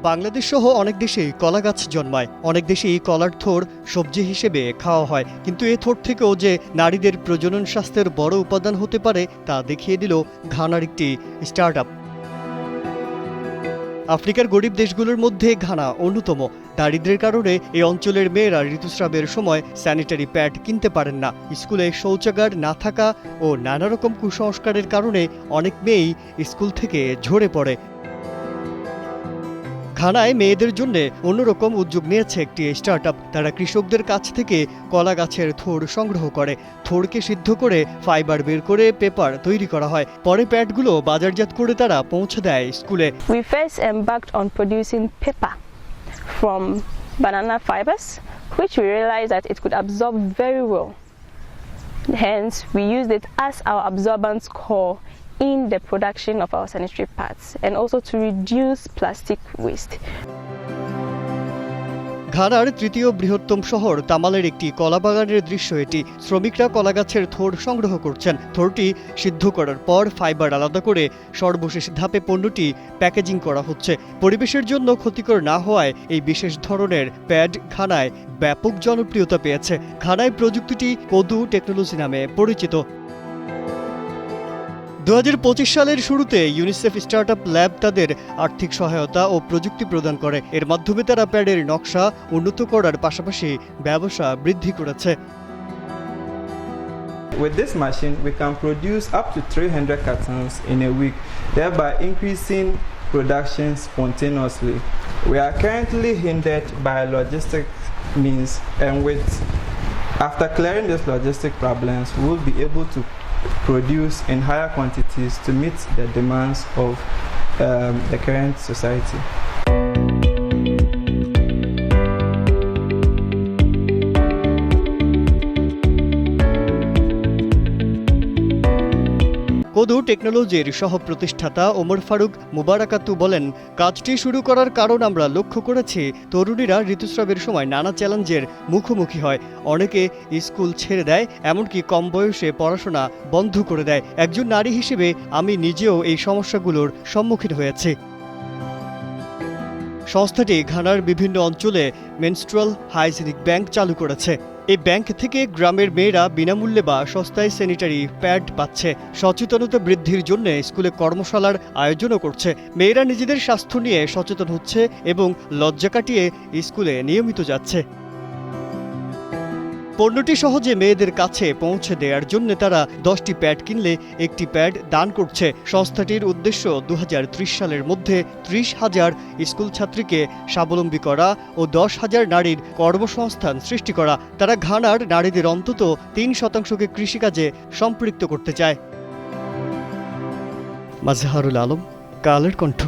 বাংলাদেশ সহ অনেক দেশেই কলা গাছ জন্মায়। অনেক দেশেই কলার থোড় সবজি হিসেবে খাওয়া হয়, কিন্তু এ থোড় থেকেও যে নারীদের প্রজনন স্বাস্থ্যের বড় উপাদান হতে পারে তা দেখিয়ে দিল ঘানার একটি স্টার্টআপ। আফ্রিকার গরিব দেশগুলোর মধ্যে ঘানা অন্যতম। দারিদ্র্যের কারণে এই অঞ্চলের মেয়েরা ঋতুস্রাবের সময় স্যানিটারি প্যাড কিনতে পারেন না। স্কুলে শৌচাগার না থাকা ও নানা রকম কুসংস্কারের কারণে অনেক মেয়েই স্কুল থেকে ঝরে পড়ে। ঘানায় মেয়েদের জন্য অন্যরকম উদ্যোগ নিয়েছে একটি স্টার্টআপ। তারা কৃষকদের কাছ থেকে কলা গাছের থোড় সংগ্রহ করে। থোড়কে সিদ্ধ করে ফাইবার বের করে পেপার তৈরি করা হয়। পরে প্যাডগুলো বাজারজাত করে তারা পৌঁছে দেয় স্কুলে। We first embarked on producing paper from banana fibers, which we realized that it could absorb very well. Hence, we used it as our absorbance core in the production of our sanitary pads and also to reduce plastic waste. ঘানার তৃতীয় বৃহত্তম শহর তামালের একটি কলা বাগানের দৃশ্য এটি। শ্রমিকরা কলা গাছের থোড় সংগ্রহ করছেন। থোড়টি সিদ্ধ করার পর ফাইবার আলাদা করে সর্বশেষ ধাপে পণ্যটি প্যাকেজিং করা হচ্ছে। পরিবেশের জন্য ক্ষতিকর না হওয়ায় এই বিশেষ ধরনের প্যাড ঘানায় ব্যাপক জনপ্রিয়তা পেয়েছে। ঘানায় প্রযুক্তিটি কোদু টেকনোলজি নামে পরিচিত। 2025 সালের শুরুতে ইউনিসেফ স্টার্টআপ ল্যাব তাদের আর্থিক সহায়তা ও প্রযুক্তি প্রদান করে। এর মাধ্যমে তারা প্যাডের নকশা উন্নত করার পাশাপাশি ব্যবসা বৃদ্ধি করেছে। With this machine, we can produce up to 300 cartons in a week, thereby increasing production spontaneously. We are currently hindered by logistic means, and after clearing these logistic problems, we will be able to produce in higher quantities to meet the demands of the current society. কোদু টেকনোলজির সহ প্রতিষ্ঠাতা ওমর ফারুক মুবারাকাতু বলেন, কাজটি শুরু করার কারণ আমরা লক্ষ্য করেছি তরুণীরা ঋতুস্রাবের সময় নানা চ্যালেঞ্জের মুখোমুখি হয়। অনেকে স্কুল ছেড়ে দেয়, এমনকি কম বয়সে পড়াশোনা বন্ধ করে দেয়। একজন নারী হিসেবে আমি নিজেও এই সমস্যাগুলোর সম্মুখীন হয়েছি। সংস্থাটি ঘানার বিভিন্ন অঞ্চলে মেনস্ট্রুয়াল হাইজিনিক ব্যাংক চালু করেছে। এই ব্যাংক থেকে গ্রামের মেয়েরা বিনামূল্যে বা সস্তায় স্যানিটারি প্যাড পাচ্ছে। সচেতনতা বৃদ্ধির জন্য স্কুলে কর্মশালার আয়োজনও করছে। মেয়েরা নিজেদের স্বাস্থ্য নিয়ে সচেতন হচ্ছে এবং লজ্জা কাটিয়ে স্কুলে নিয়মিত যাচ্ছে। পণ্যটি সহজে মেয়েদের কাছে পৌঁছে দেওয়ার জন্য তারা 10টি প্যাড কিনলে একটি প্যাড দান করছে। সংস্থাটির উদ্দেশ্য 2030 সালের মধ্যে 30,000 স্কুল ছাত্রীকে স্বাবলম্বী করা ও 10,000 নারীর কর্মসংস্থান সৃষ্টি করা। তারা ঘানার নারীদের অন্তত 3% কৃষিকাজে সম্পৃক্ত করতে চায়। মাজহারুল আলম, কালের কণ্ঠ।